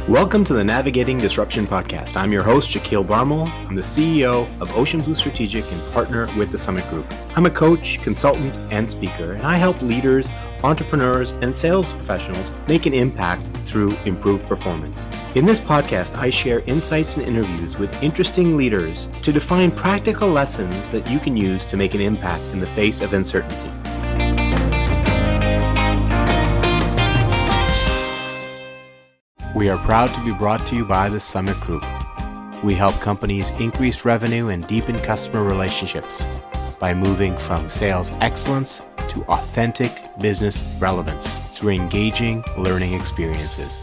Welcome to the Navigating Disruption podcast. I'm your host, Shaquille Barmel. I'm the CEO of Ocean Blue Strategic and partner with the Summit Group. I'm a coach, consultant, and speaker, and I help leaders, entrepreneurs, and sales professionals make an impact through improved performance. In this podcast, I share insights and interviews with interesting leaders to define practical lessons that you can use to make an impact in the face of uncertainty. We are proud to be brought to you by the Summit Group. We help companies increase revenue and deepen customer relationships by moving from sales excellence to authentic business relevance through engaging learning experiences.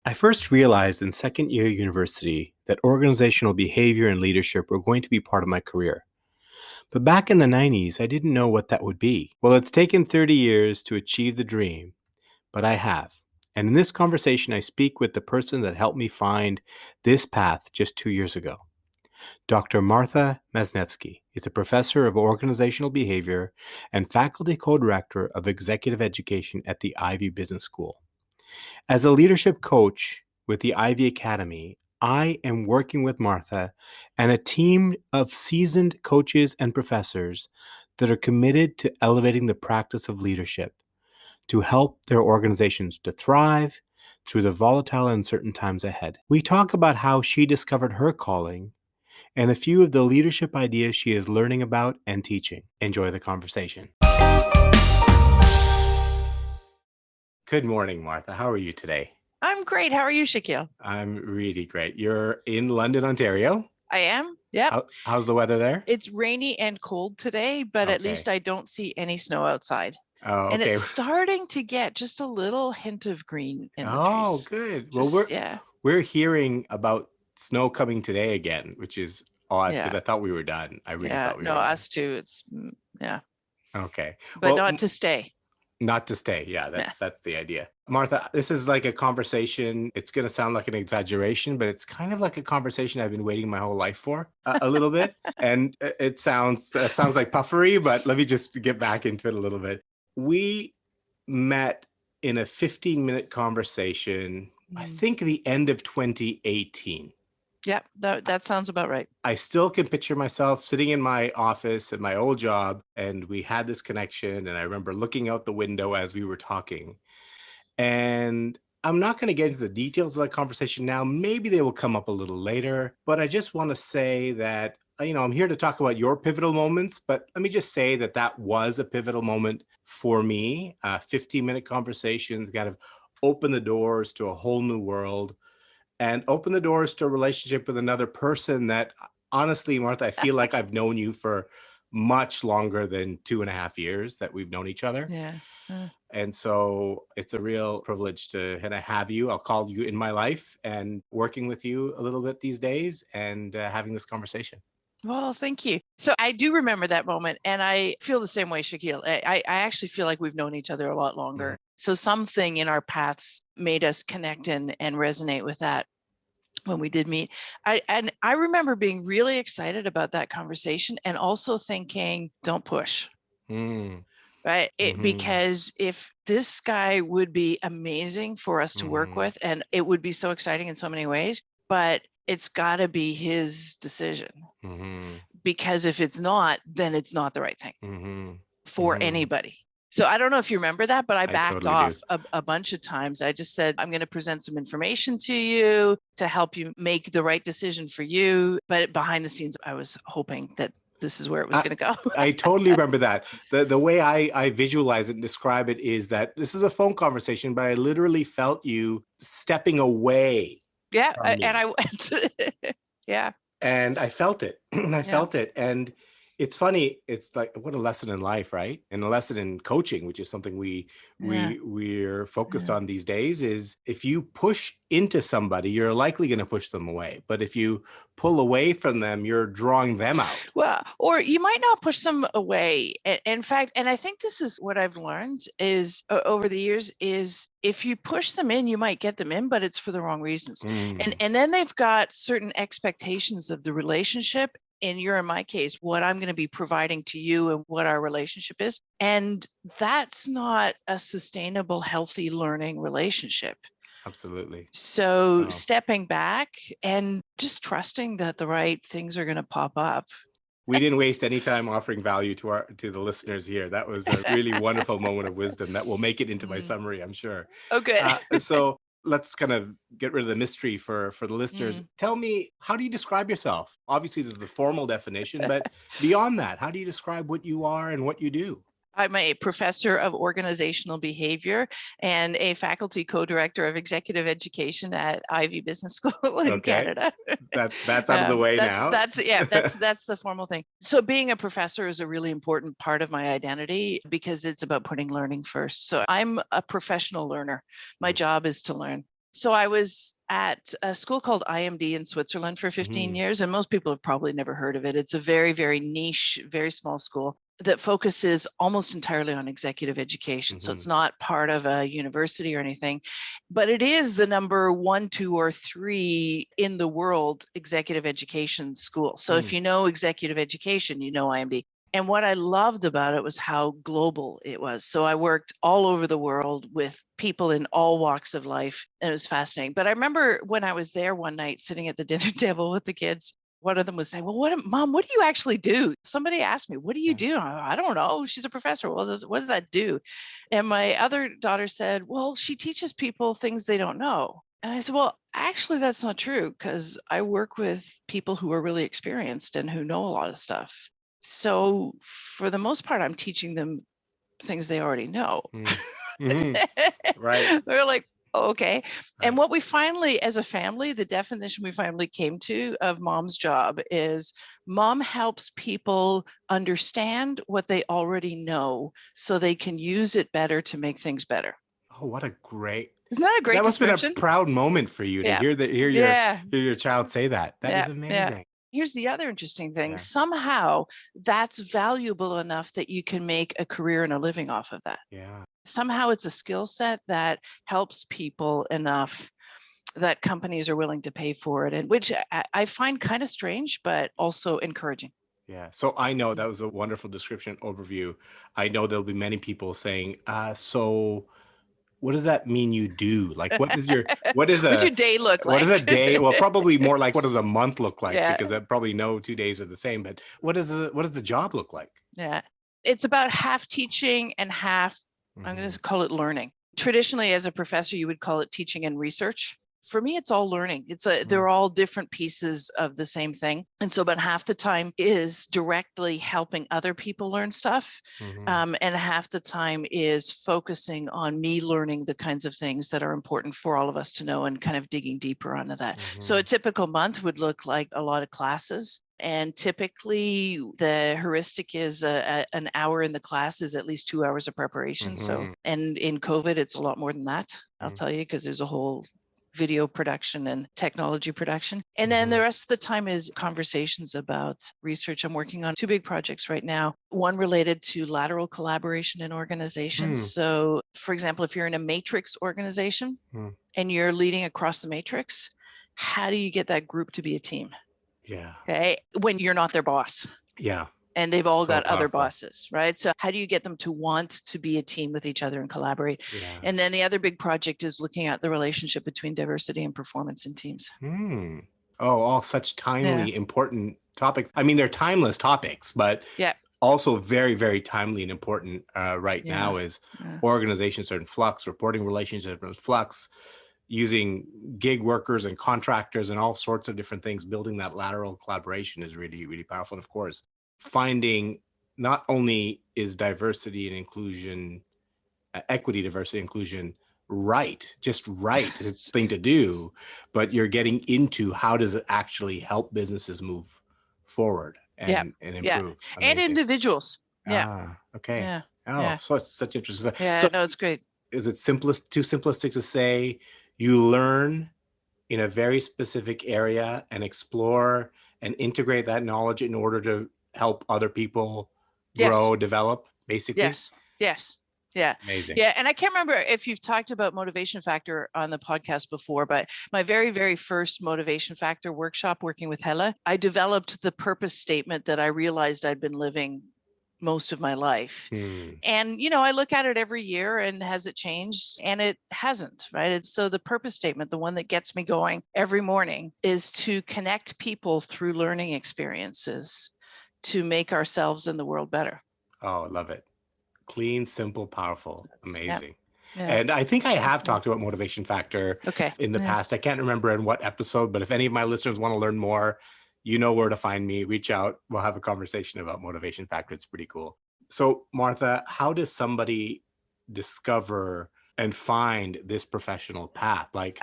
I first realized in second year university that organizational behavior and leadership were going to be part of my career. But back in the 90s, I didn't know what that would be. Well, it's taken 30 years to achieve the dream, but I have. And in this conversation, I speak with the person that helped me find this path just 2 years ago. Dr. Martha Maznevski is a professor of organizational behavior and faculty co-director of executive education at the Ivy Business School. As a leadership coach with the Ivy Academy, I am working with Martha and a team of seasoned coaches and professors that are committed to elevating the practice of leadership to help their organizations to thrive through the volatile and uncertain times ahead. We talk about how she discovered her calling and a few of the leadership ideas she is learning about and teaching. Enjoy the conversation. Good morning, Martha. How are you today? I'm great. How are you, Shaquille? I'm really great. You're in London, Ontario. I am. Yep. How's the weather there? It's rainy and cold today, but at least I don't see any snow outside. Oh, And okay. it's starting to get just a little hint of green in the trees. Oh, good. We're hearing about snow coming today again, which is odd because I thought we were done. I really thought we were done. Us too. It's Okay. But not to stay. Not to stay. Yeah, that's the idea. Martha, this is like a conversation. It's going to sound like an exaggeration, but it's kind of like a conversation I've been waiting my whole life for a little bit. And that sounds like puffery, but let me just get back into it a little bit. We met in a 15-minute conversation, I think the end of 2018. Yeah, that sounds about right. I still can picture myself sitting in my office at my old job, and we had this connection, and I remember looking out the window as we were talking. And I'm not going to get into the details of that conversation now. Maybe they will come up a little later, but I just want to say that, I'm here to talk about your pivotal moments, but let me just say that was a pivotal moment for me. 15-minute conversations kind of opened the doors to a whole new world and open the doors to a relationship with another person that, honestly, Martha, I feel like I've known you for much longer than 2.5 years that we've known each other. Yeah. And so it's a real privilege to kind of have you. I'll call you in my life and working with you a little bit these days and having this conversation. Well, thank you. So I do remember that moment, and I feel the same way, Shaquille. I actually feel like we've known each other a lot longer. Mm-hmm. So something in our paths made us connect and resonate with that when we did meet. I remember being really excited about that conversation and also thinking, don't push. Right? Because if this guy would be amazing for us to work with, and it would be so exciting in so many ways, but it's got to be his decision. Because if it's not, then it's not the right thing for anybody. So I don't know if you remember that, but I backed totally off a bunch of times. I just said, I'm going to present some information to you to help you make the right decision for you. But behind the scenes, I was hoping that this is where it was going to go. I totally remember that. The way I visualize it and describe it is that this is a phone conversation, but I literally felt you stepping away. Yeah. And I went. Yeah. And I felt it. I felt it. And it's funny. It's like, what a lesson in life, right? And a lesson in coaching, which is something we're focused on these days, is if you push into somebody, you're likely going to push them away. But if you pull away from them, you're drawing them out. Well, or you might not push them away. In fact, and I think this is what I've learned is over the years is if you push them in, you might get them in, but it's for the wrong reasons. And then they've got certain expectations of the relationship. In my case, what I'm going to be providing to you and what our relationship is. And that's not a sustainable, healthy learning relationship. Absolutely. So Oh. stepping back and just trusting that the right things are going to pop up. We didn't waste any time offering value to the listeners here. That was a really wonderful moment of wisdom that will make it into my Mm. summary, I'm sure. Oh, good. So let's kind of get rid of the mystery for the listeners. Mm. Tell me, how do you describe yourself? Obviously, this is the formal definition, but beyond that, how do you describe what you are and what you do? I'm a professor of organizational behavior and a faculty co-director of executive education at Ivy Business School in Okay, Canada. that's out of the way now. That's the formal thing. So being a professor is a really important part of my identity because it's about putting learning first. So I'm a professional learner. My job is to learn. So I was at a school called IMD in Switzerland for 15 Mhm. years, and most people have probably never heard of it. It's a very, very niche, very small school that focuses almost entirely on executive education. So it's Mhm. not part of a university or anything, but it is the number 1, 2, or 3 in the world executive education school. So if Mm. you know executive education, you know IMD. And what I loved about it was how global it was. So I worked all over the world with people in all walks of life, and it was fascinating. But I remember when I was there one night sitting at the dinner table with the kids, one of them was saying, "Well, Mom, what do you actually do?" Somebody asked me, "What do you Yeah. do?" I don't know. She's a professor. Well, what does that do? And my other daughter said, "Well, she teaches people things they don't know." And I said, "Well, actually, that's not true because I work with people who are really experienced and who know a lot of stuff. So for the most part, I'm teaching them things they already know." Mm. Mhm. Right. They're like, "Oh, okay." And Right. what we finally, as a family, the definition we finally came to of mom's job is mom helps people understand what they already know so they can use it better to make things better. Oh, what a great Isn't that a great that must have been a description? proud moment for you to Yeah. hear Yeah. your child say that. That is Yeah. Yeah. amazing. Here's the other interesting thing. Yeah. Somehow that's valuable enough that you can make a career and a living off of that. Yeah. Somehow it's a skill set that helps people enough that companies are willing to pay for it, and which I find kind of strange, but also encouraging. Yeah. So I know Mm. that was a wonderful description overview. I know there'll be many people saying, so what does that mean you do? Like What's your day look what does a like? day? Well, probably more like what does a month look like? Yeah, Because I probably no 2 days are the same, but what does the job look like? yeah. It's about half teaching and half, I'm going Hmm. to call it learning. Traditionally, as a professor, you would call it teaching and research. For me, it's all learning. They're all different pieces of the same thing. And so about half the time is directly helping other people learn stuff. Hmm. And half the time is focusing on me learning the kinds of things that are important for all of us to know and kind of digging deeper onto that. So a Hmm. typical month would look like a lot of classes. And typically, the heuristic is an hour in the class is at least 2 hours of preparation. So, Hmm. and in COVID, it's a lot more than that, I'll tell you, because there's a whole video production and technology production. And then Hmm. the rest of the time is conversations about research. I'm working on 2 big projects right now, one related to lateral collaboration in organizations. Hmm. So, for example, if you're in a matrix organization Hmm. and you're leading across the matrix, how do you get that group to be a team? Yeah. Okay. When you're not their boss Yeah. and they've all So got other powerful. bosses, right? So how do you get them to want to be a team with each other and collaborate? Yeah. And then the other big project is looking at the relationship between diversity and performance in teams. Hmm. Oh, all such Yeah. timely, important topics. I mean, they're timeless topics, but Yeah. also very, very timely and important right Yeah. now as Yeah. organizations are in flux, reporting relationships are in flux, using gig workers and contractors and all sorts of different things. Building that lateral collaboration is really, really powerful. And of course, finding not only is diversity and inclusion, equity, diversity, inclusion, just right thing to do, but you're getting into how does it actually help businesses move forward Yeah. and Yeah. improve. And Amazing. individuals. Yeah. Okay. Yeah. Oh, Yeah. so it's such interesting stuff. Yeah. So No, it's great. is it too simplistic to say you learn in a very specific area and explore and integrate that knowledge in order to help other people Yes. grow, develop, basically? Yes. Yes. Yeah. Amazing. Yeah. And I can't remember if you've talked about motivation factor on the podcast before, but my very, very first motivation factor workshop working with Hella, I developed the purpose statement that I realized I'd been living most of my life. Hmm. And, I look at it every year and has it changed? And it hasn't, right? It's so the purpose statement, the one that gets me going every morning, is to connect people through learning experiences to make ourselves and the world better. Oh, I love it. Clean, simple, powerful. Yeah. Amazing. Yeah. And I think I have talked about motivation factor Okay. in the Yeah. past. I can't remember in what episode, but if any of my listeners want to learn more, you know where to find me. Reach out. We'll have a conversation about motivation factor. It's pretty cool. So, Martha, how does somebody discover and find this professional path? Like,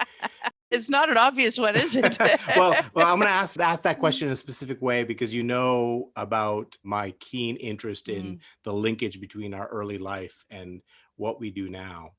It's not an obvious one, is it? well, I'm going to ask that question in a specific way because you know about my keen interest in the linkage between our early life and what we do now.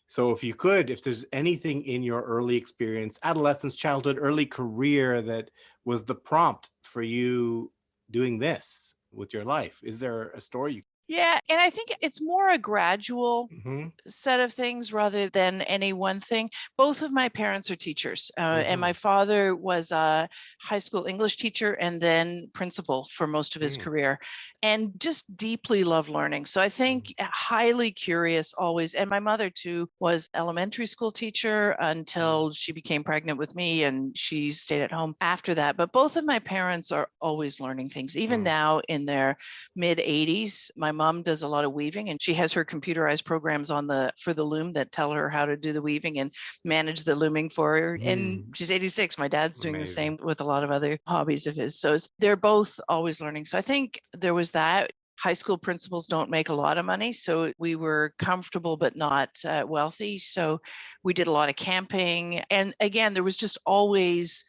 So if there's anything in your early experience, adolescence, childhood, early career that was the prompt for you doing this with your life, is there a story you? Yeah. And I think it's more a gradual Mm-hmm. set of things rather than any one thing. Both of my parents are teachers, and my father was a high school English teacher and then principal for most of his career, and just deeply loved learning. So I think highly curious always. And my mother too was elementary school teacher until she became pregnant with me, and she stayed at home after that. But both of my parents are always learning things, even now in their mid 80s. My mom does a lot of weaving, and she has her computerized programs for the loom that tell her how to do the weaving and manage the looming for her. And she's 86. My dad's doing the same with a lot of other hobbies of his. So they're both always learning. So I think there was that. High school principals don't make a lot of money, so we were comfortable but not wealthy. So we did a lot of camping. And again, there was just always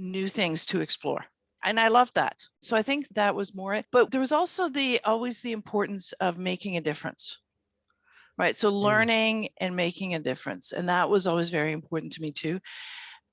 new things to explore. And I love that. So I think that was more it. But there was also always the importance of making a difference. Right. So learning and making a difference. And that was always very important to me too.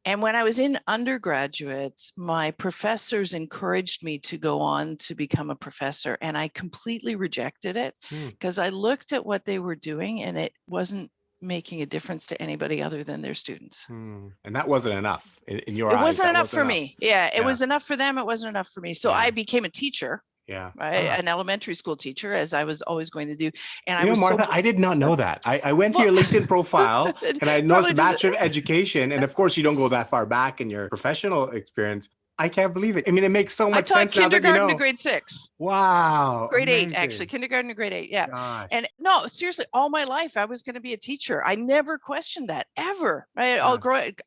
And when I was in undergraduate, my professors encouraged me to go on to become a professor. And I completely rejected it because I looked at what they were doing and it wasn't making a difference to anybody other than their students. And that wasn't enough in your eyes. It wasn't enough for enough. me. Yeah, it was enough for them. It wasn't enough for me. So I became a teacher. Yeah. Right. An elementary school teacher, as I was always going to do. And I was Martha, I did not know that. I went to your LinkedIn profile and I noticed Bachelor of Education. And of course, you don't go that far back in your professional experience. I can't believe it. I mean, it makes so much sense now that you know. Kindergarten to grade 6. Wow. Grade 8, actually. Kindergarten to grade 8. Yeah. Gosh. And no, seriously, all my life, I was going to be a teacher. I never questioned that ever. I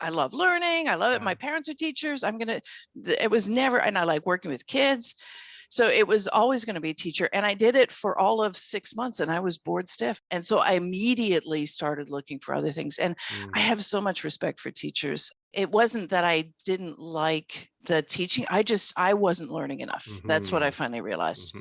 love learning. I love it. My parents are teachers. It was never, and I like working with kids. So it was always going to be a teacher. And I did it for all of 6 months and I was bored stiff. And so I immediately started looking for other things. And I have so much respect for teachers. It wasn't that I didn't like the teaching. I wasn't learning enough. That's what I finally realized.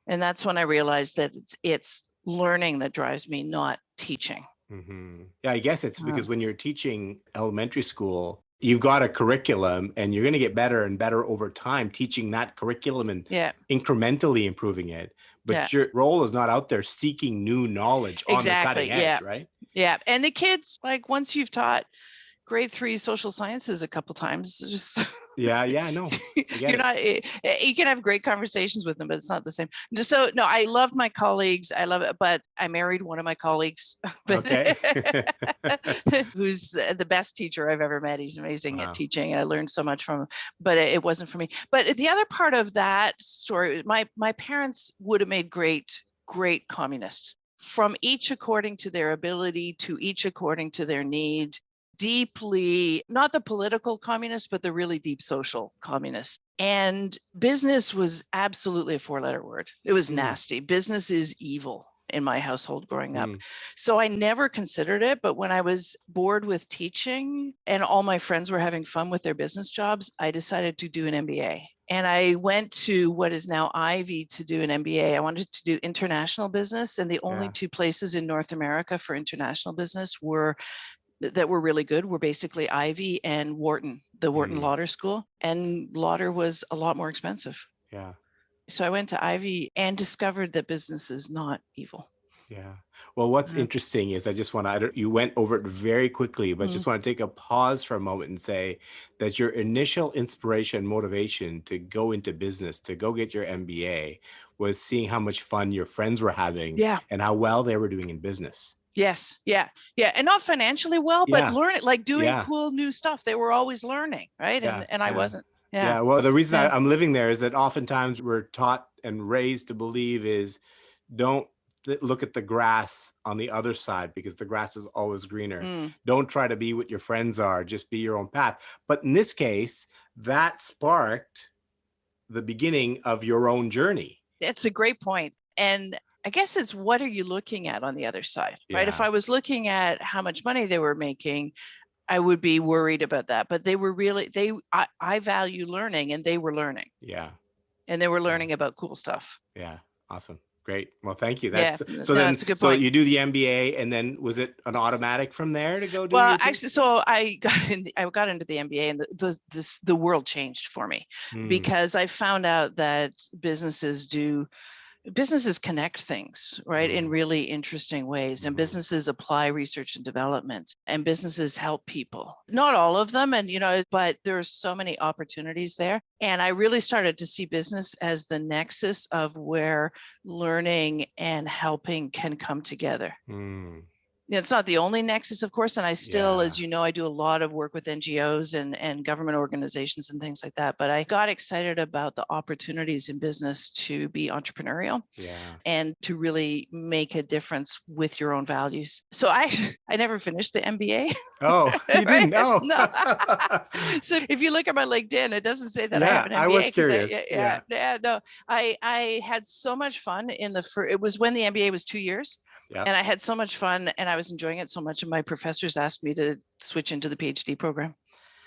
And that's when I realized that it's learning that drives me, not teaching. Yeah, I guess it's because when you're teaching elementary school, you've got a curriculum and you're going to get better and better over time teaching that curriculum and incrementally improving it. But your role is not out there seeking new knowledge on the cutting edge, right? Yeah. And the kids, like once you've taught grade 3 social sciences a couple times, just I know. You can have great conversations with them, but it's not the same. Just so no, I love my colleagues. I love it, but I married one of my colleagues who's the best teacher I've ever met. He's amazing at teaching. I learned so much from him, but it wasn't for me. But the other part of that story, my parents would have made great communists, from each according to their ability to each according to their need. Deeply, not the political communists, but the really deep social communists. And business was absolutely a 4-letter word. It was nasty. Business is evil in my household growing up. So I never considered it. But when I was bored with teaching and all my friends were having fun with their business jobs, I decided to do an MBA. And I went to what is now Ivy to do an MBA. I wanted to do international business. And the only 2 places in North America for international business that were really good were basically Ivy and Wharton, the Wharton Lauder School. And Lauder was a lot more expensive. Yeah. So I went to Ivy and discovered that business is not evil. Yeah. Well, what's Uh, interesting is I just want to, you went over it very quickly, but mm, just want to take a pause for a moment and say that your initial inspiration, motivation to go into business, to go get your MBA, was seeing how much fun your friends were having yeah. and how well they were doing in business. Yes. Yeah. Yeah. And not financially well, but Yeah. learning, like doing Yeah. cool new stuff. They were always learning, right? Yeah. And I Yeah. wasn't. Yeah. Yeah. Well, the reason Yeah. I'm living there is that oftentimes we're taught and raised to believe is don't look at the grass on the other side because the grass is always greener. Mm. Don't try to be what your friends are, just be your own path. But in this case, that sparked the beginning of your own journey. It's a great point. And I guess it's what are you looking at on the other side, right? If Yeah. I was looking at how much money they were making, I would be worried about that. But they were really, I value learning and they were learning Yeah. and they were Yeah. learning about cool stuff. Yeah. Awesome. Great. Well, thank you. Yeah. That's so No, then, it's a good so point. you do the MBA and then was it an automatic from there to go do Well, your actually, so I got into the MBA and the world changed for me Hmm. because I found out that businesses connect things, right, in Hmm. really interesting ways. And Hmm. businesses apply research and development, and businesses help people. Not all of them, and but there's so many opportunities there. And I really started to see business as the nexus of where learning and helping can come together. Hmm. It's not the only nexus, of course, and I still, Yeah. as you know, I do a lot of work with NGOs and government organizations and things like that. But I got excited about the opportunities in business to be entrepreneurial Yeah. and to really make a difference with your own values. So I never finished the MBA, Oh, you didn't right? know. No. So if you look at my LinkedIn, it doesn't say that I have Yeah, an I MBA was because curious. yeah, Yeah. yeah, no, I had so much fun in the first. It was when the MBA was 2 years, Yeah. and I had so much fun, and I was enjoying it so much. And my professors asked me to switch into the PhD program.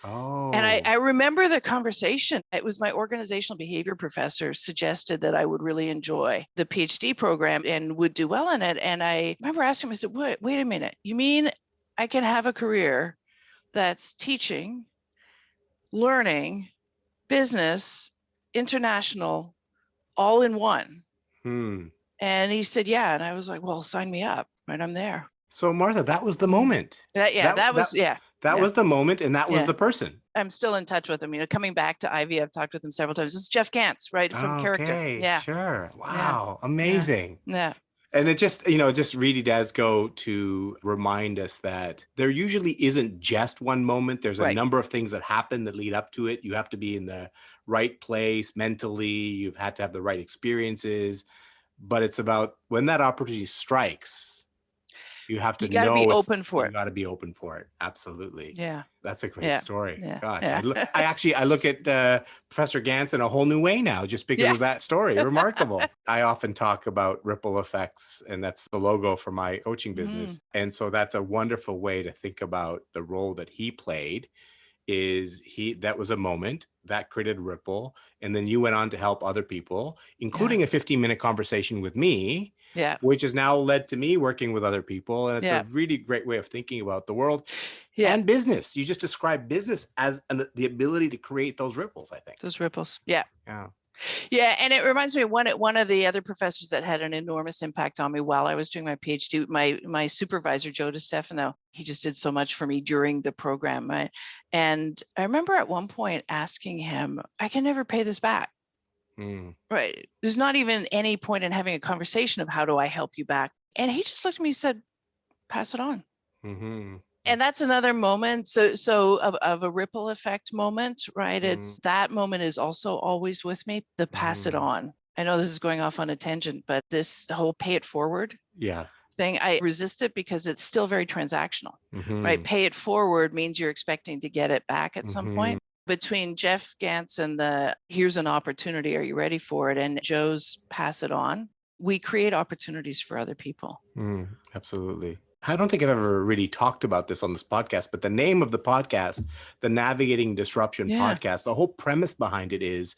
And Oh. I remember the conversation. It was my organizational behavior professor suggested that I would really enjoy the PhD program and would do well in it. And I remember asking him, I said, wait a minute, you mean I can have a career that's teaching, learning, business, international, all in one? Hmm. And he said, yeah. And I was like, well, sign me up. Right. I'm there. So Martha, that was the Mm. moment. Yeah, That that that was, yeah. that Yeah. was the moment, and that was Yeah. the person. I'm still in touch with him. Coming back to Ivy, I've talked with him several times. This is Jeff Gantz, right? From Character. Okay, Yeah. sure. Yeah. Wow, Yeah. amazing. Yeah. And it just, just really does go to remind us that there usually isn't just one moment. There's a Right. number of things that happen that lead up to it. You have to be in the right place mentally. You've had to have the right experiences. But it's about when that opportunity strikes, you have to You got to be know open for you it. got to be open for it. Absolutely. Yeah. That's a great Yeah. story. Yeah. Gosh, Yeah. I look at Professor Gantz in a whole new way now just because Yeah. of that story. Remarkable. I often talk about ripple effects, and that's the logo for my coaching Mm, business. And so that's a wonderful way to think about the role that he played. That was a moment that created ripple, and then you went on to help other people, yeah. including a 15-minute conversation with me, Yeah. which has now led to me working with other people. And it's a Yeah. really great way of thinking about the world Yeah. and business. You just described business as the ability to create those ripples, I think. Those ripples. Yeah. Yeah. Yeah, and it reminds me of one of the other professors that had an enormous impact on me while I was doing my PhD. My supervisor, Joe DiStefano, he just did so much for me during the program. Right? And I remember at one point asking him, "I can never pay this back." Mm. Right? There's not even any point in having a conversation of how do I help you back. And he just looked at me and said, "Pass it on." Mm-hmm. And that's another moment. So of a ripple effect moment, right? Mm-hmm. It's that moment is also always with me. The pass it Mm-hmm. on. I know this is going off on a tangent, but this whole pay it forward Yeah. thing, I resist it because it's still very transactional, right? Mm-hmm. Pay it forward means you're expecting to get it back at some Mm-hmm. point. Between Jeff Gantz and the here's an opportunity, are you ready for it? And Joe's pass it on, we create opportunities for other people. Absolutely. I don't think I've ever really talked about this on this podcast, but the name of the podcast, the Navigating Disruption Yeah. podcast, the whole premise behind it is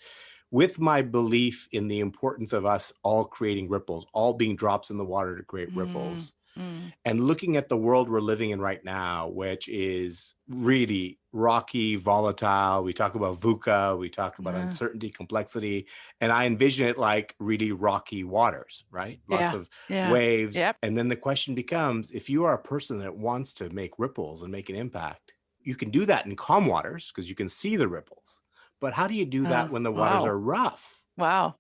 with my belief in the importance of us all creating ripples, all being drops in the water to create Mm, ripples. Mm. And looking at the world we're living in right now, which is really rocky, volatile. We talk about VUCA, we talk about Yeah. uncertainty, complexity, and I envision it like really rocky waters, right? Lots Yeah. of Yeah. waves. Yep. And then the question becomes, if you are a person that wants to make ripples and make an impact, you can do that in calm waters because you can see the ripples. But how do you do that when the waters Wow. are rough? Wow.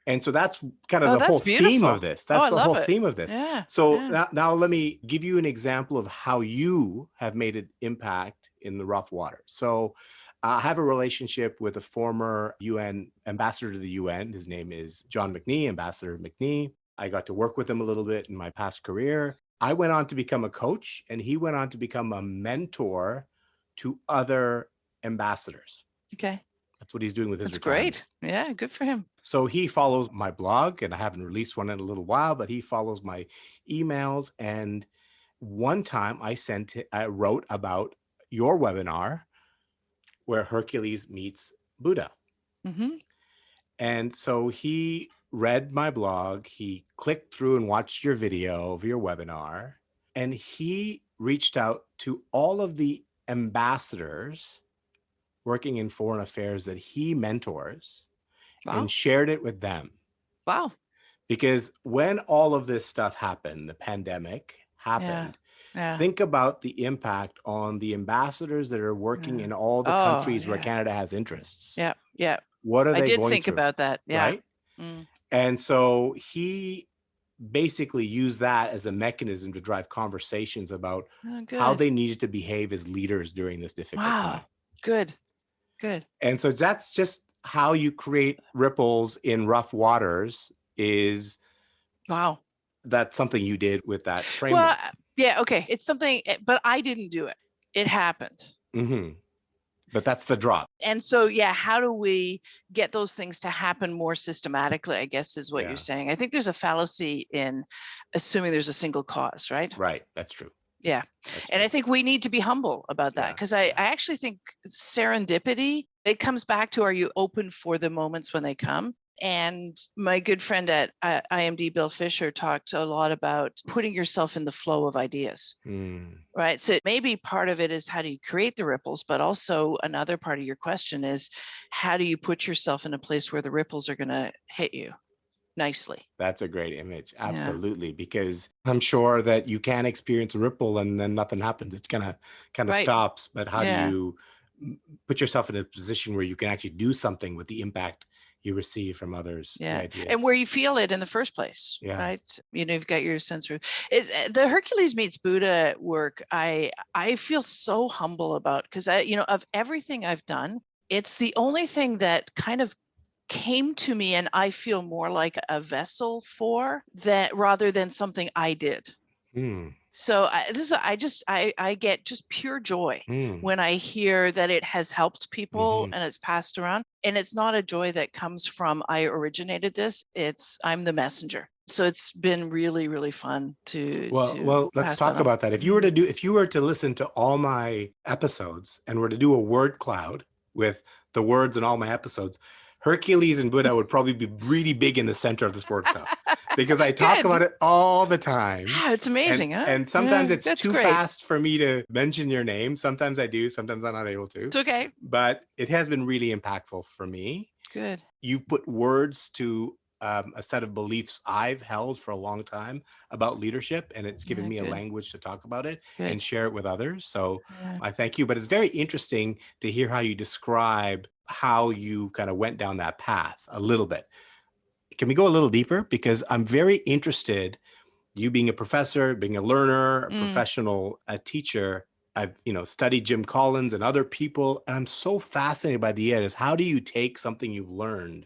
And so that's kind of Oh, the whole that's theme of beautiful. this. Oh, That's I the love whole it. theme of this. Yeah. So Yeah. now let me give you an example of how you have made an impact in the rough water. So I have a relationship with a former UN ambassador to the UN. His name is John McNee, Ambassador McNee. I got to work with him a little bit in my past career. I went on to become a coach, and he went on to become a mentor to other ambassadors. Okay. That's what he's doing with his That's retirement. great. Yeah. Good for him. So he follows my blog, and I haven't released one in a little while, but he follows my emails. And one time I wrote about your webinar where Hercules meets Buddha. Mm-hmm. And so he read my blog, he clicked through and watched your video of your webinar, and he reached out to all of the ambassadors working in foreign affairs that he mentors and Wow. shared it with them. Wow. Because when all of this stuff happened, the pandemic Yeah. happened, Yeah. think about the impact on the ambassadors that are working Yeah. in all the Oh, countries where yeah. Canada has interests. Yeah. Yeah. What are I they did going think through, about that. Yeah. right? Mm. And so he basically used that as a mechanism to drive conversations about Oh, how good. they needed to behave as leaders during this difficult time. Wow. Good. Good. And so that's just how you create ripples in rough waters. Is Wow. that something you did with that Well, framework? yeah. Okay. It's something, but I didn't do it. It happened. Mm-hmm. But that's the drop. And so, yeah, how do we get those things to happen more systematically, I guess is what you're Yeah, saying. I think there's a fallacy in assuming there's a single cause, right? right. That's true. Yeah. That's And true. I think we need to be humble about that Yeah, because I yeah. actually think serendipity, it comes back to, are you open for the moments when they come? And my good friend at IMD, Bill Fisher, talked a lot about putting yourself in the flow of ideas. Mm, Right. So maybe part of it is how do you create the ripples, but also another part of your question is how do you put yourself in a place where the ripples are going to hit you nicely? that's a great image. Yeah. Absolutely. Because I'm sure that you can experience a ripple and then nothing happens. It's kind of Right. stops. But how do Yeah. you put yourself in a position where you can actually do something with the impact you receive from others, the Yeah. ideas? And where you feel it in the first place. Yeah. Right. You know, you've got your sensory is the Hercules meets Buddha work. I feel so humble about because of everything I've done, it's the only thing that kind of came to me and I feel more like a vessel for that rather than something I did. Mm, So I get just pure joy mm. when I hear that it has helped people Mm-hmm. and it's passed around. And it's not a joy that comes from I originated this. It's I'm the messenger. So it's been really, really fun to Well, let's pass that talk on. about that. If you were to listen to all my episodes and were to do a word cloud with the words in all my episodes, Hercules and Buddha would probably be really big in the center of this word cloud because I talk about Good. it all the time. Wow, it's amazing, huh? And sometimes Yeah, it's that's too great. fast for me to mention your name. Sometimes I do, sometimes I'm not able to. It's okay. But it has been really impactful for me. Good. You've put words to a set of beliefs I've held for a long time about leadership, and it's given Yeah, me a good. language to talk about it and Good. share it with others. So Yeah. I thank you. But it's very interesting to hear how you describe how you kind of went down that path a little bit. Can we go a little deeper? Because I'm very interested, you being a professor, being a learner, a Mm. professional, a teacher. I've studied Jim Collins and other people, and I'm so fascinated by the idea is how do you take something you've learned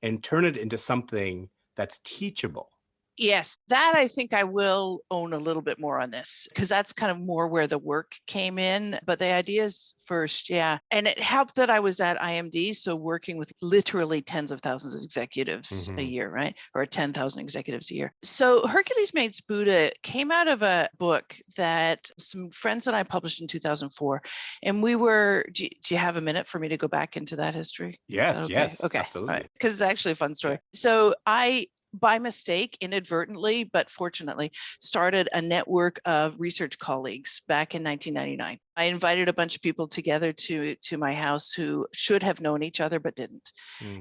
and turn it into something that's teachable? Yes, that I think I will own a little bit more on this because that's kind of more where the work came in. But the ideas first, yeah. And it helped that I was at IMD. So working with literally tens of thousands of executives a Mm-hmm. year, right? Or 10,000 executives a year. So Hercules Meets Buddha came out of a book that some friends and I published in 2004. And we were, do you have a minute for me to go back into that history? Is that Yes, okay? yes, Okay. All right. absolutely. Because it's actually a fun story. Yeah. So I by mistake, inadvertently, but fortunately, started a network of research colleagues back in 1999. I invited a bunch of people together to my house who should have known each other but didn't.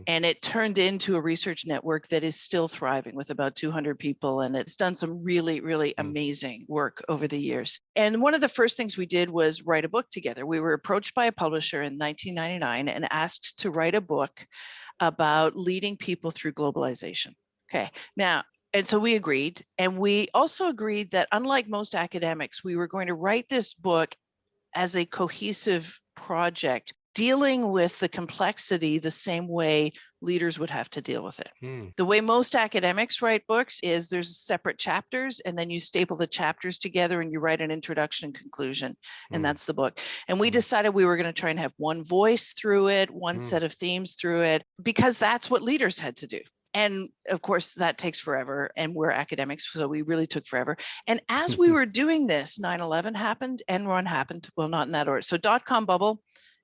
And it turned into a research network that is still thriving with about 200 people. And it's done some really, really amazing work over the years. And one of the first things we did was write a book together. We were approached by a publisher in 1999 and asked to write a book about leading people through globalization. Okay, now, and so we agreed. And we also agreed that unlike most academics, we were going to write this book as a cohesive project, dealing with the complexity the same way leaders would have to deal with it. The way most academics write books is there's separate chapters, and then you staple the chapters together and you write an introduction and conclusion, and that's the book. And we decided we were going to try and have one voice through it, one set of themes through it, because that's what leaders had to do. And of course, that takes forever. And we're academics, so we really took forever. And as we were doing this, 9/11 happened, Enron happened. Well, not in that order. So dot-com bubble,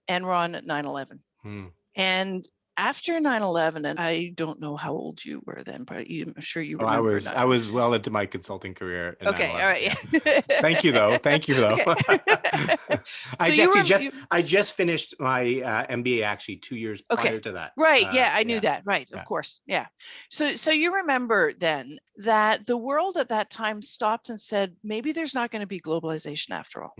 Enron, 9/11. And after 9/11, and I don't know how old you were then, but I'm sure you remember. I was well into my consulting career. In Okay, 9/11. all right. Yeah. Thank you, though. Thank you, though. So I just finished my MBA actually 2 years prior to that. Right. Yeah, I knew that. Right. Of course. Yeah. So you remember then that the world at that time stopped and said, maybe there's not going to be globalization after all.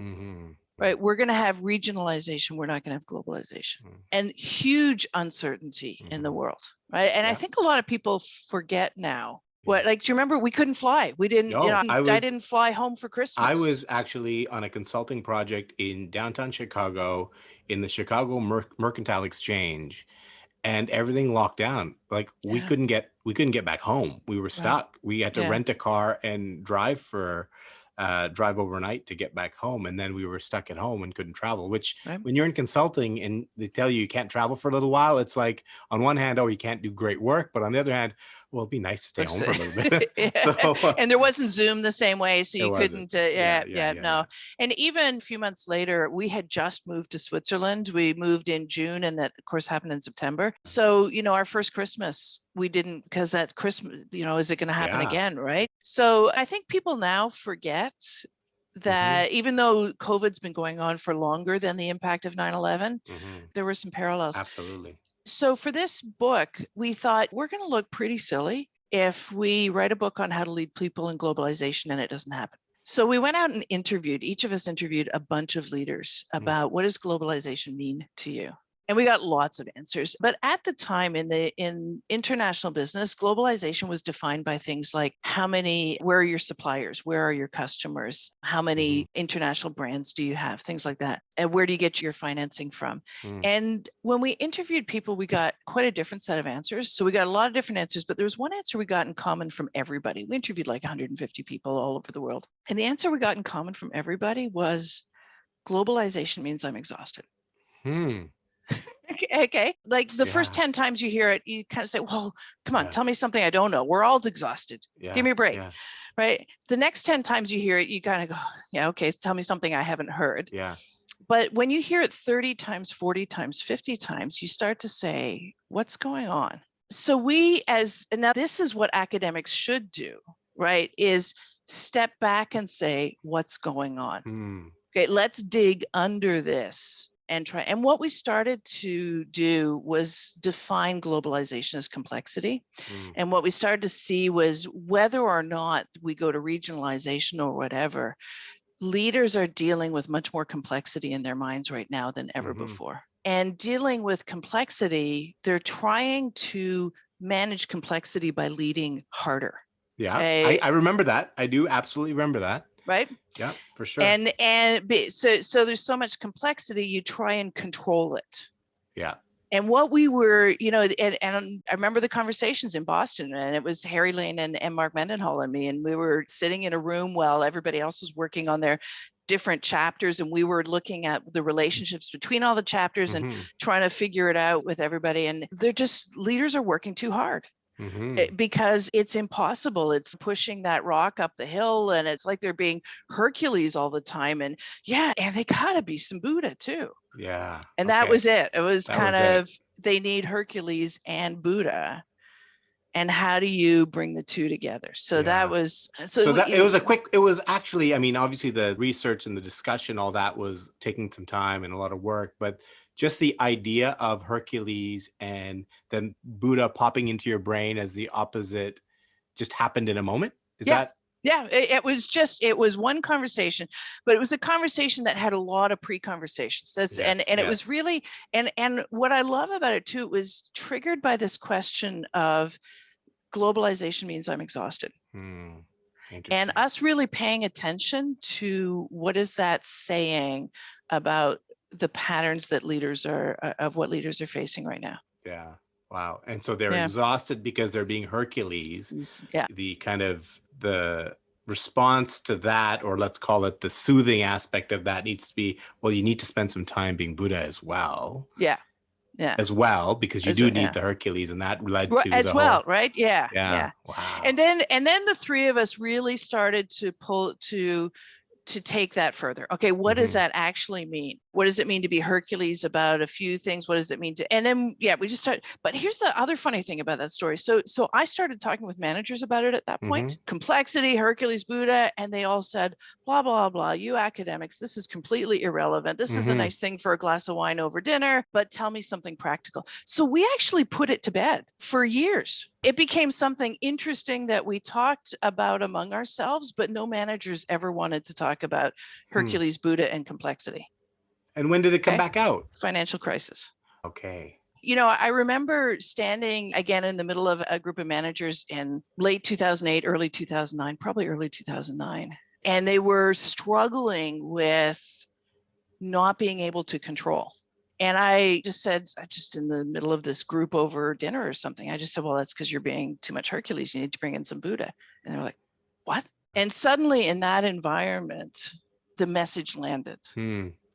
Right. We're going to have regionalization. We're not going to have globalization, and huge uncertainty in the world. Right. And I think a lot of people forget now. What, like, do you remember we couldn't fly? We didn't, I didn't fly home for Christmas. I was actually on a consulting project in downtown Chicago in the Chicago Mercantile Exchange, and everything locked down. Like we couldn't get back home. We were stuck. We had to rent a car and drive overnight to get back home. And then we were stuck at home and couldn't travel, which when you're in consulting and they tell you can't travel for a little while, it's like on one hand, oh, you can't do great work. But on the other hand, well, it'd be nice to stay home for a little bit. So, and there wasn't Zoom the same way. So you couldn't, no. And even a few months later, we had just moved to Switzerland. We moved in June, and that of course happened in September. So, our first Christmas, we didn't, because that Christmas, is it going to happen again? Right. So I think people now forget that even though COVID's been going on for longer than the impact of 9/11, there were some parallels. Absolutely. So for this book, we thought we're going to look pretty silly if we write a book on how to lead people in globalization and it doesn't happen. So we went out and each of us interviewed a bunch of leaders about what does globalization mean to you? And we got lots of answers. But at the time in international business, globalization was defined by things like where are your suppliers? Where are your customers? How many international brands do you have? Things like that. And where do you get your financing from? And when we interviewed people, we got quite a different set of answers. So we got a lot of different answers, but there was one answer we got in common from everybody. We interviewed like 150 people all over the world. And the answer we got in common from everybody was globalization means I'm exhausted. Okay. Like the first 10 times you hear it, you kind of say, well, come on, tell me something I don't know. We're all exhausted. Give me a break. Right. The next 10 times you hear it, you kind of go, yeah, okay, so tell me something I haven't heard. But when you hear it 30 times, 40 times, 50 times, you start to say, what's going on? So now this is what academics should do, right? Is step back and say, what's going on? Okay, let's dig under this. And what we started to do was define globalization as complexity. And what we started to see was whether or not we go to regionalization or whatever, leaders are dealing with much more complexity in their minds right now than ever before. And dealing with complexity, they're trying to manage complexity by leading harder. Yeah, I remember that. I do absolutely remember that. Right? Yeah, for sure. So there's so much complexity, you try and control it. Yeah. And what we were, and I remember the conversations in Boston, and it was Harry Lane and Mark Mendenhall and me, and we were sitting in a room while everybody else was working on their different chapters, and we were looking at the relationships between all the chapters and trying to figure it out with everybody. And leaders are working too hard. Because it's impossible. It's pushing that rock up the hill, and it's like they're being Hercules all the time. And and they gotta be some Buddha too. Yeah. And that was it. It was they need Hercules and Buddha. And how do you bring the two together? So that Yeah. was, So that it was actually, I mean, obviously the research and the discussion, all that was taking some time and a lot of work, but just the idea of Hercules and then Buddha popping into your brain as the opposite just happened in a moment. Is yeah. that? Yeah, it was one conversation, but it was a conversation that had a lot of pre-conversations. And it was really, and what I love about it too, it was triggered by this question of globalization means I'm exhausted. Hmm. And Interesting. us really paying attention to what is that saying about the patterns that of what leaders are facing right now. Yeah. Wow. And so they're Yeah. exhausted because they're being Hercules. Yeah. The kind of the response to that, or let's call it the soothing aspect of that, needs to be, well, you need to spend some time being Buddha as well. Yeah. Yeah. As well, because you do need the Hercules, and that led to as the well, whole. right? Yeah. Yeah. Yeah. Wow. And then the three of us really started to pull to take that further. Okay, what does that actually mean? What does it mean to be Hercules about a few things? What does it mean to, and then, yeah, we just started. But here's the other funny thing about that story. So I started talking with managers about it at that point. Complexity, Hercules, Buddha, and they all said, blah, blah, blah, you academics, this is completely irrelevant. This is a nice thing for a glass of wine over dinner, but tell me something practical. So we actually put it to bed for years. It became something interesting that we talked about among ourselves, but no managers ever wanted to talk about Hercules, Buddha, and complexity. And when did it come back out? Financial crisis. Okay. You know, I remember standing again in the middle of a group of managers in late 2008, early 2009, probably early 2009. And they were struggling with not being able to control. And I just said, just in the middle of this group over dinner or something, I just said, well, that's because you're being too much Hercules. You need to bring in some Buddha. And they were like, what? And suddenly in that environment, the message landed.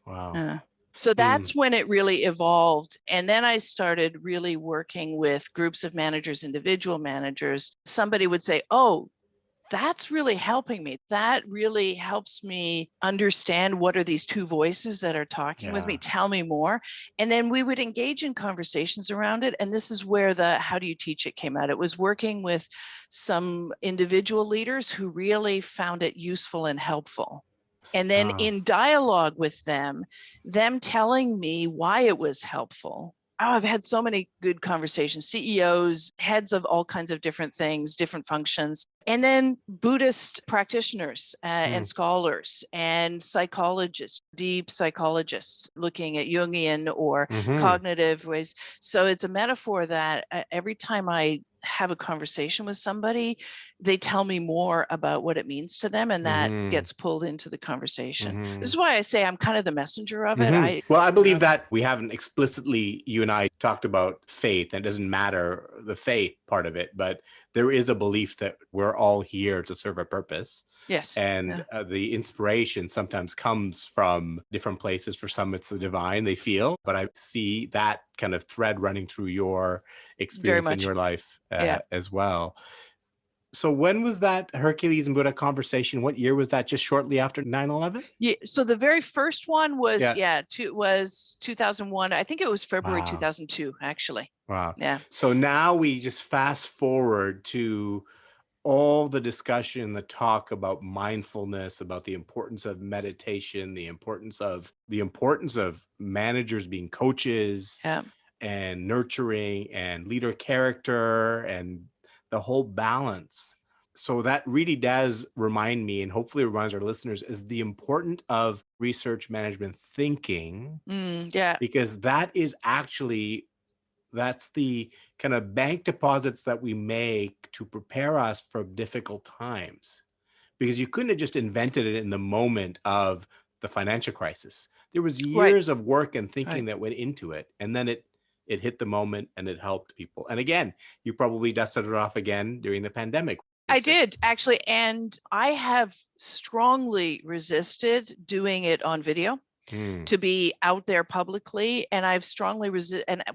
Wow. So that's when it really evolved. And then I started really working with groups of managers, individual managers. Somebody would say, oh, that's really helping me. That really helps me understand what are these two voices that are talking with me. Tell me more. And then we would engage in conversations around it. And this is where the how do you teach it came out. It was working with some individual leaders who really found it useful and helpful. And then in dialogue with them telling me why it was helpful. Oh, I've had so many good conversations, CEOs, heads of all kinds of different things, different functions, and then Buddhist practitioners and scholars and psychologists, deep psychologists looking at Jungian or cognitive ways. So it's a metaphor that every time I have a conversation with somebody, they tell me more about what it means to them, and that gets pulled into the conversation. This is why I say I'm kind of the messenger of it. I believe that we haven't explicitly, you and I, talked about faith, and it doesn't matter the faith part of it, but there is a belief that we're all here to serve a purpose. Yes. And the inspiration sometimes comes from different places. For some, it's the divine, they feel. But I see that kind of thread running through your experience in your life as well. So when was that Hercules and Buddha conversation? What year was that? Just shortly after 9/11? Yeah. So the very first one was, was 2001. I think it was February 2002, actually. Wow. Yeah. So now we just fast forward to all the discussion, the talk about mindfulness, about the importance of meditation, the importance of managers being coaches and nurturing and leader character and the whole balance. So that really does remind me, and hopefully reminds our listeners, is the importance of research management thinking. Because that is actually, that's the kind of bank deposits that we make to prepare us for difficult times. Because you couldn't have just invented it in the moment of the financial crisis. There was years of work and thinking that went into it. And then it hit the moment and it helped people. And again, you probably dusted it off again during the pandemic. I did, actually. And I have strongly resisted doing it on video. To be out there publicly. And I've strongly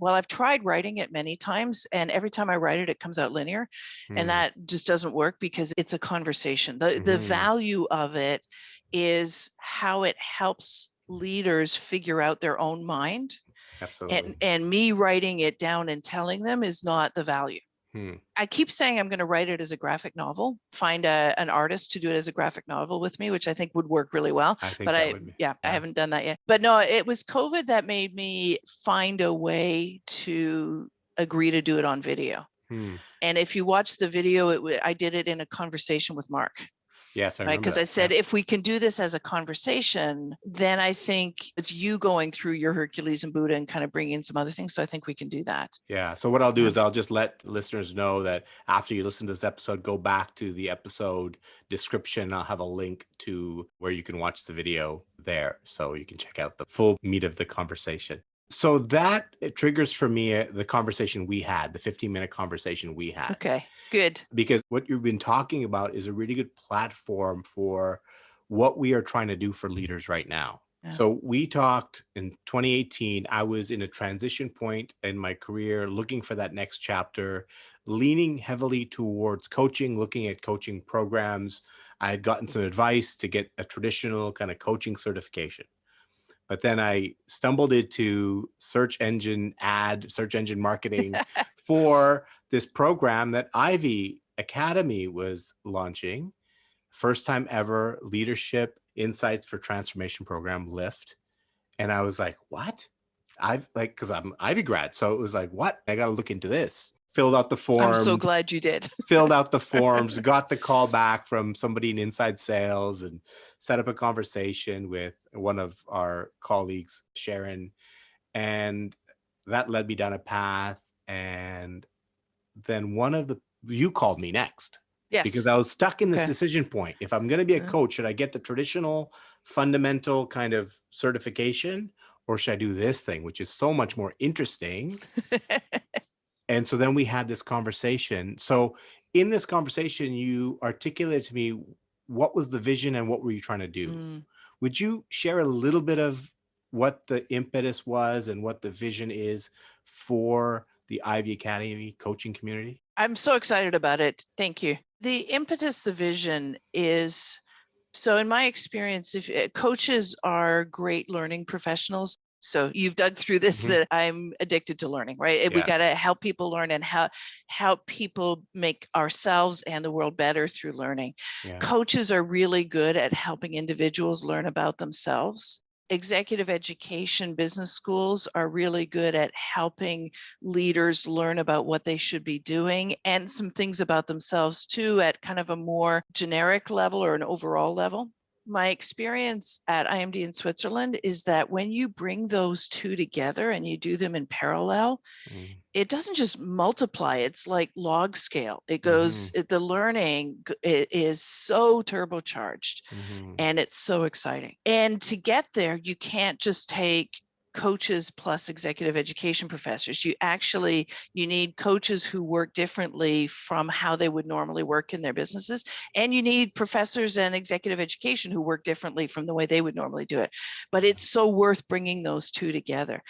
I've tried writing it many times, and every time I write it, it comes out linear. And that just doesn't work because it's a conversation. The value of it is how it helps leaders figure out their own mind. Absolutely. And me writing it down and telling them is not the value. Hmm. I keep saying I'm going to write it as a graphic novel, find an artist to do it as a graphic novel with me, which I think would work really well. I think But that would be, I yeah. haven't done that yet. But no, it was COVID that made me find a way to agree to do it on video. Hmm. And if you watch the video, I did it in a conversation with Mark. Yes, I Right. remember Because I that. said, Yeah. if we can do this as a conversation, then I think it's you going through your Hercules and Buddha and kind of bringing in some other things. So I think we can do that. Yeah. So what I'll do Yeah. is I'll just let listeners know that after you listen to this episode, go back to the episode description. I'll have a link to where you can watch the video there, so you can check out the full meat of the conversation. So that it triggers for me the conversation we had, the 15-minute conversation we had. Okay, good. Because what you've been talking about is a really good platform for what we are trying to do for leaders right now. Yeah. So we talked in 2018. I was in a transition point in my career, looking for that next chapter, leaning heavily towards coaching, looking at coaching programs. I had gotten some advice to get a traditional kind of coaching certification. But then I stumbled into search engine marketing for this program that Ivy Academy was launching. First time ever leadership insights for transformation program, Lift. And I was like, what? Because I'm Ivy grad. So it was like, what? I got to look into this. Filled out the forms. I'm so glad you did. Filled out the forms, got the call back from somebody in inside sales, and set up a conversation with one of our colleagues, Sharon. And that led me down a path. And then you called me next. Yes. Because I was stuck in this Okay. decision point. If I'm going to be a coach, should I get the traditional fundamental kind of certification, or should I do this thing, which is so much more interesting? And so then we had this conversation. So in this conversation, you articulated to me what was the vision and what were you trying to do? Would you share a little bit of what the impetus was and what the vision is for the Ivy Academy coaching community? I'm so excited about it. Thank you. The impetus, the vision is, so in my experience, if coaches are great learning professionals. So you've dug through this, that I'm addicted to learning, right? We got to help people learn and help people make ourselves and the world better through learning. Yeah. Coaches are really good at helping individuals learn about themselves. Executive education business schools are really good at helping leaders learn about what they should be doing and some things about themselves too, at kind of a more generic level or an overall level. My experience at IMD in Switzerland is that when you bring those two together and you do them in parallel, it doesn't just multiply. It's like log scale. It goes, the learning is so turbocharged and it's so exciting. And to get there, you can't just take coaches plus executive education professors. You need coaches who work differently from how they would normally work in their businesses. And you need professors and executive education who work differently from the way they would normally do it. But it's so worth bringing those two together.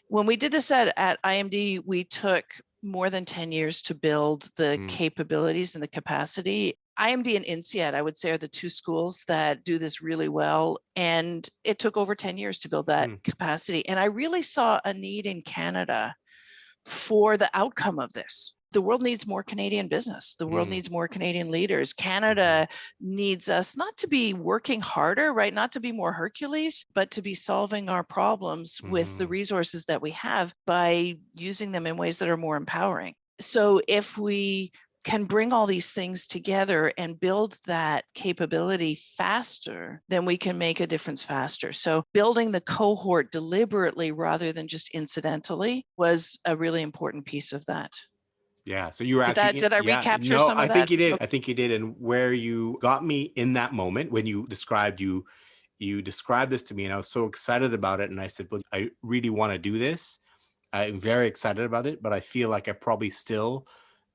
When we did this at IMD, we took more than 10 years to build the capabilities and the capacity. IMD and INSEAD, I would say, are the two schools that do this really well. And it took over 10 years to build that capacity. And I really saw a need in Canada for the outcome of this. The world needs more Canadian business. The world needs more Canadian leaders. Canada needs us not to be working harder, right? Not to be more Hercules, but to be solving our problems with the resources that we have by using them in ways that are more empowering. So if we can bring all these things together and build that capability faster, then we can make a difference faster. So building the cohort deliberately rather than just incidentally was a really important piece of that. Yeah. So you were actually, did I recapture some of I that? think you did. I think you did. And where you got me in that moment when you described this to me, and I was so excited about it. And I said, well, I really want to do this. I'm very excited about it, but I feel like I probably still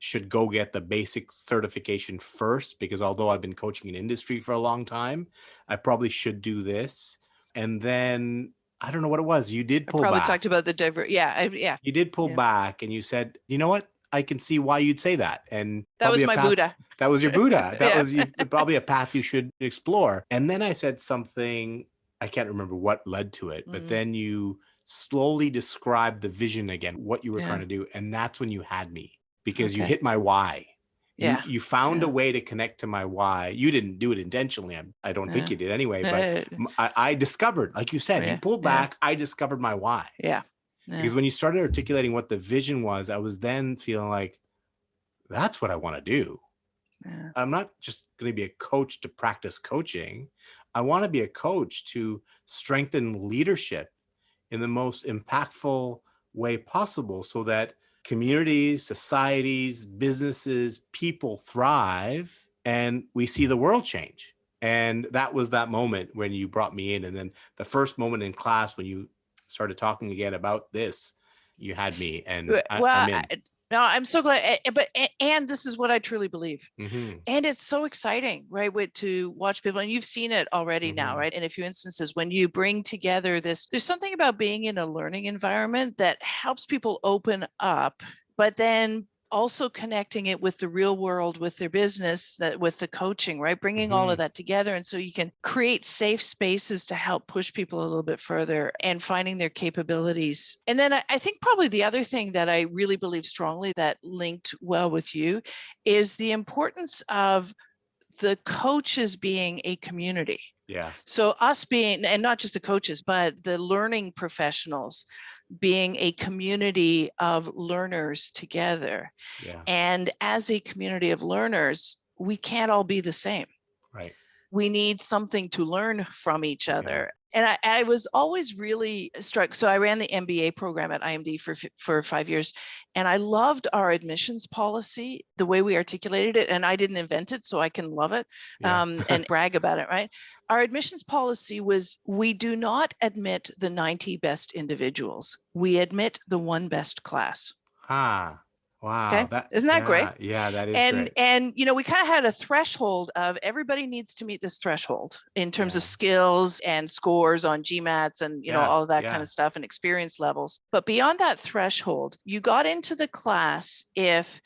should go get the basic certification first, because although I've been coaching in industry for a long time, I probably should do this. And then I don't know what it was. You did pull probably back. Talked about the Yeah. You did pull back, and you said, you know what? I can see why you'd say that. And that was my Buddha. That was your Buddha. That was probably a path you should explore. And then I said something, I can't remember what led to it, but then you slowly described the vision again, what you were trying to do. And that's when you had me. because you Okay. hit my why. Yeah. You found a Yeah. way to connect to my why. You didn't do it intentionally. I don't think Yeah. you did anyway, but Uh, I discovered, like you said, you yeah. pulled Yeah. back, I discovered my why. Yeah. Yeah. Because when you started articulating what the vision was, I was then feeling like, that's what I want to do. Yeah. I'm not just going to be a coach to practice coaching. I want to be a coach to strengthen leadership in the most impactful way possible so that communities, societies, businesses, people thrive and we see the world change. And that was that moment when you brought me in. And then the first moment in class when you started talking again about this, you had me and Well, I'm in. no, I'm so glad. And this is what I truly believe. Mm-hmm. And it's so exciting, right? To watch people, and you've seen it already now, Mm-hmm. right? In a few instances, when you bring together this, there's something about being in a learning environment that helps people open up, but then also connecting it with the real world, with their business, that with the coaching, right? Bringing all Mm-hmm. of that together. And so you can create safe spaces to help push people a little bit further and finding their capabilities. And then I think probably the other thing that I really believe strongly that linked well with you is the importance of the coaches being a community. Yeah. So us being, and not just the coaches, but the learning professionals being a community of learners together. Yeah. And as a community of learners, we can't all be the same. Right. We need something to learn from each Yeah. other. And I was always really struck. So I ran the MBA program at IMD for 5 years, and I loved our admissions policy, the way we articulated it. And I didn't invent it, so I can love it Yeah. and brag about it, right? Our admissions policy was we do not admit the 90 best individuals. We admit the one best class. Ah, wow. Okay. Isn't that great? Yeah, that is and great. and you know, we kind of had a threshold of everybody needs to meet this threshold in terms of Yeah. skills and scores on GMATs and Yeah. all of that kind Yeah. of stuff and experience levels. But beyond that threshold, you got into the class if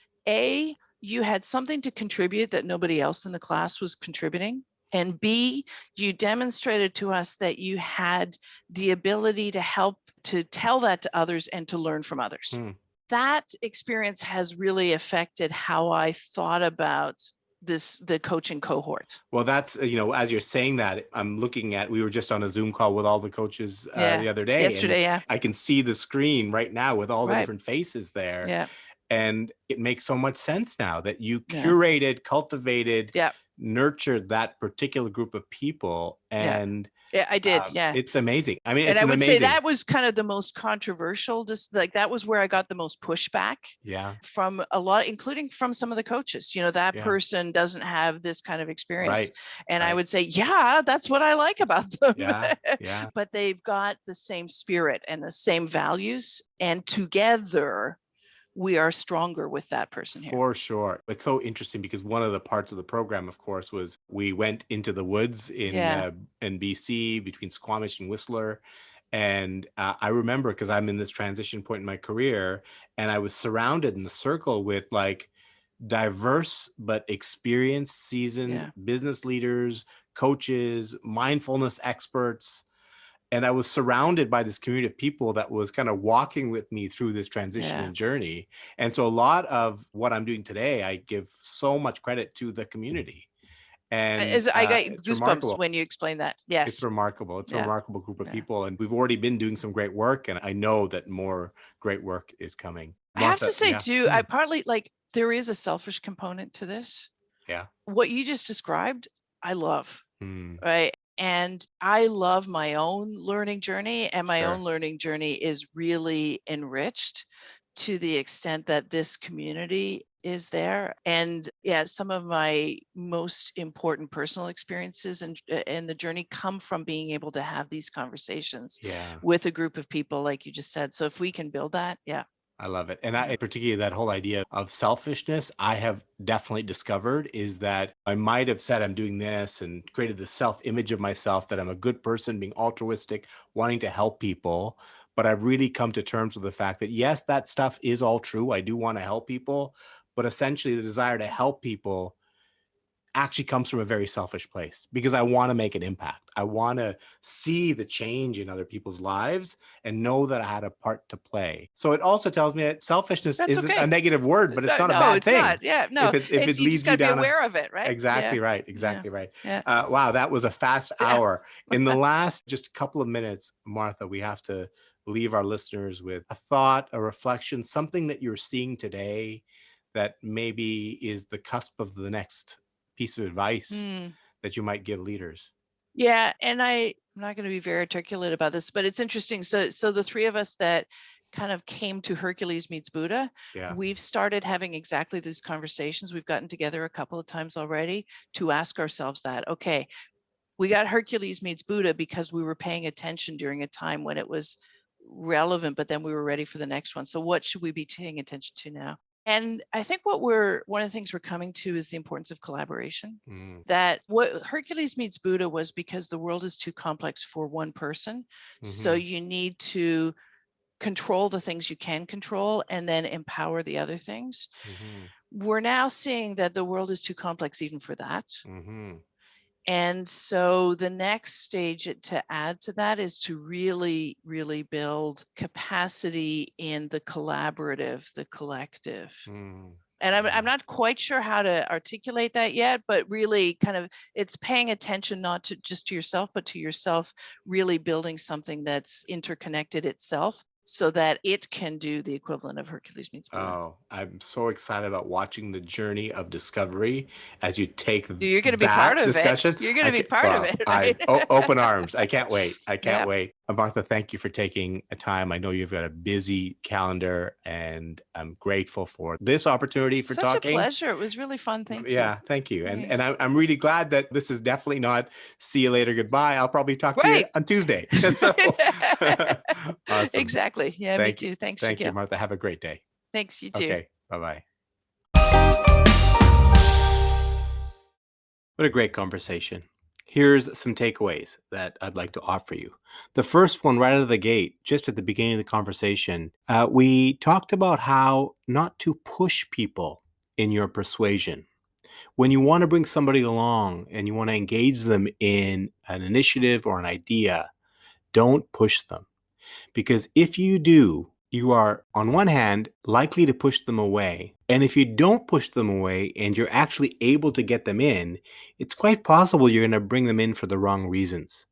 you had something to contribute that nobody else in the class was contributing, and B, you demonstrated to us that you had the ability to help to tell that to others and to learn from others. Hmm. That experience has really affected how I thought about the coaching cohort. Well, that's, as you're saying that, I'm looking at, we were just on a Zoom call with all the coaches Yeah. the other day, and Yesterday, yeah. I can see the screen right now with all the Right. different faces there. Yeah. And it makes so much sense now that you Yeah. curated, cultivated, Yeah. nurtured that particular group of people. Yeah. And Yeah, I did. Yeah. it's amazing. I mean, And it's I an would say amazing. that was kind of the most controversial, just like that was where I got the most pushback Yeah. from a lot, including from some of the coaches. That Yeah. person doesn't have this kind of experience. Right. And I Right. would say, yeah, that's what I like about them. Yeah. Yeah. But they've got the same spirit and the same values. And together, we are stronger with that person here. For sure. It's so interesting because one of the parts of the program, of course, was we went into the woods in BC between Squamish and Whistler. And I remember because I'm in this transition point in my career, and I was surrounded in the circle with like diverse but experienced, seasoned business leaders, coaches, mindfulness experts. And I was surrounded by this community of people that was kind of walking with me through this transition and journey. And so a lot of what I'm doing today, I give so much credit to the community. And I got it's goosebumps remarkable. when you explain that. Yes. It's remarkable. It's a Yeah. remarkable group of Yeah. people. And we've already been doing some great work. And I know that more great work is coming. I have to Martha, say yeah. too, I partly there is a selfish component to this. Yeah. What you just described, I love. Mm, Right. And I love my own learning journey, and my own sure. learning journey is really enriched to the extent that this community is there. And yeah, some of my most important personal experiences and in the journey come from being able to have these conversations Yeah. with a group of people, like you just said. So if we can build that, yeah. I love it. And I particularly that whole idea of selfishness, I have definitely discovered is that I might have said I'm doing this and created this self-image of myself that I'm a good person, being altruistic, wanting to help people. But I've really come to terms with the fact that, yes, that stuff is all true. I do want to help people, but essentially the desire to help people actually comes from a very selfish place because I want to make an impact. I want to see the change in other people's lives and know that I had a part to play. So it also tells me that selfishness That's isn't okay. a negative word, but it's not a No, bad it's thing. not. Yeah, no. If it You just leads got you to be down aware of it, right? exactly Yeah. right. Yeah. Exactly right. Yeah. Wow, that was a fast Yeah. hour. In the last just a couple of minutes, Martha, we have to leave our listeners with a thought, a reflection, something that you're seeing today that maybe is the cusp of the next piece of advice that you might give leaders. Yeah, and I'm not going to be very articulate about this, but it's interesting. So the three of us that kind of came to Hercules meets Buddha, Yeah. we've started having exactly these conversations. We've gotten together a couple of times already to ask ourselves that, okay, we got Hercules meets Buddha because we were paying attention during a time when it was relevant, but then we were ready for the next one. So what should we be paying attention to now? And I think one of the things we're coming to is the importance of collaboration. That what Hercules meets Buddha was because the world is too complex for one person. So you need to control the things you can control and then empower the other things. We're now seeing that the world is too complex even for that. And so the next stage to add to that is to really, really build capacity in the collaborative, the collective. And I'm not quite sure how to articulate that yet, but really kind of it's paying attention not to just to yourself, but to yourself, really building something that's interconnected itself so that it can do the equivalent of Hercules meets Buddha. Oh, I'm so excited about watching the journey of discovery as you take You're going to be that part of discussion. it. You're going to be part of it, right? Open arms. I can't wait. I can't Yeah. wait. Martha, thank you for taking a time. I know you've got a busy calendar, and I'm grateful for this opportunity for Such talking. a pleasure. It was really fun. Thank you. Yeah, thank you. Thanks. And I'm really glad that this is definitely not see you later, goodbye. I'll probably talk to you on Tuesday. So awesome. Exactly. Yeah, Thank me too. Thanks, Thank you, Shaquille. Martha. Have a great day. Thanks, you too. Okay, bye-bye. What a great conversation. Here's some takeaways that I'd like to offer you. The first one right out of the gate, just at the beginning of the conversation, we talked about how not to push people in your persuasion. When you want to bring somebody along and you want to engage them in an initiative or an idea, don't push them. Because if you do, you are, on one hand, likely to push them away. And if you don't push them away and you're actually able to get them in, it's quite possible you're going to bring them in for the wrong reasons.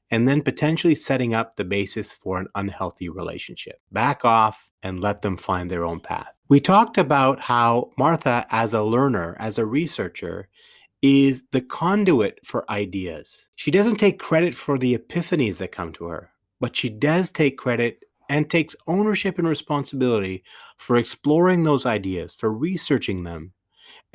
And then potentially setting up the basis for an unhealthy relationship. Back off and let them find their own path. We talked about how Martha, as a learner, as a researcher, is the conduit for ideas. She doesn't take credit for the epiphanies that come to her, but she does take credit and takes ownership and responsibility for exploring those ideas, for researching them,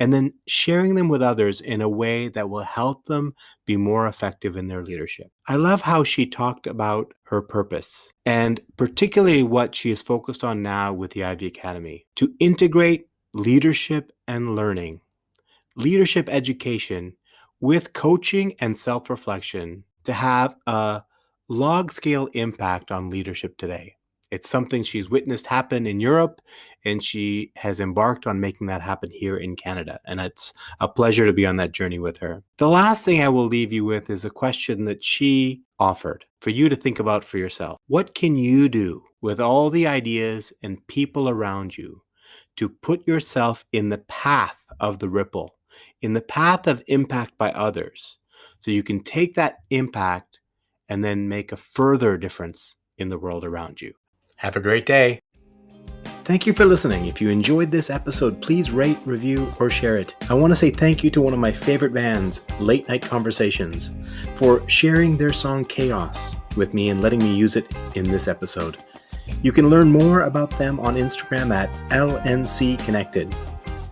and then sharing them with others in a way that will help them be more effective in their leadership. I love how she talked about her purpose, and particularly what she is focused on now with the Ivy Academy, to integrate leadership and learning, leadership education with coaching and self-reflection to have a log scale impact on leadership today. It's something she's witnessed happen in Europe, and she has embarked on making that happen here in Canada. And it's a pleasure to be on that journey with her. The last thing I will leave you with is a question that she offered for you to think about for yourself. What can you do with all the ideas and people around you to put yourself in the path of the ripple, in the path of impact by others, so you can take that impact and then make a further difference in the world around you? Have a great day. Thank you for listening. If you enjoyed this episode, please rate, review, or share it. I want to say thank you to one of my favorite bands, Late Night Conversations, for sharing their song Chaos with me and letting me use it in this episode. You can learn more about them on Instagram at LNC Connected.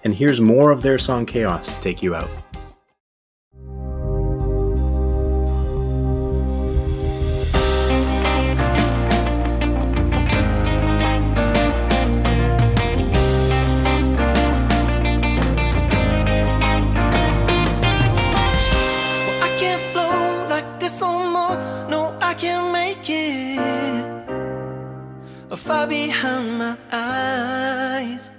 And here's more of their song Chaos to take you out. Far behind my eyes,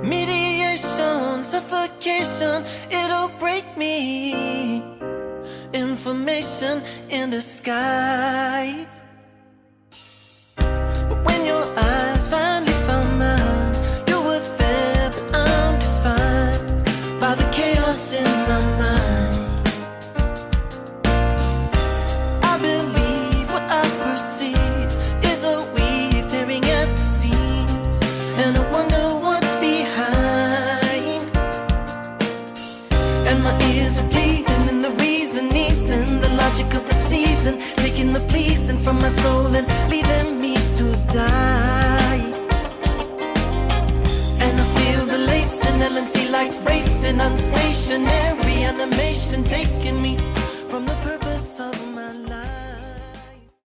mediation, suffocation, it'll break me. And constellation in the sky. But when your eyes finally found mine, you were there, but I'm defined by the chaos in my mind. I believe what I perceive is a weave tearing at the seams, and I wonder what's behind. And my ears are bleeding, and the reason easing the logic of the season, taking the pleasing from my soul and leaving me to die. And I feel the lacing, LNC like racing on stationary animation, taking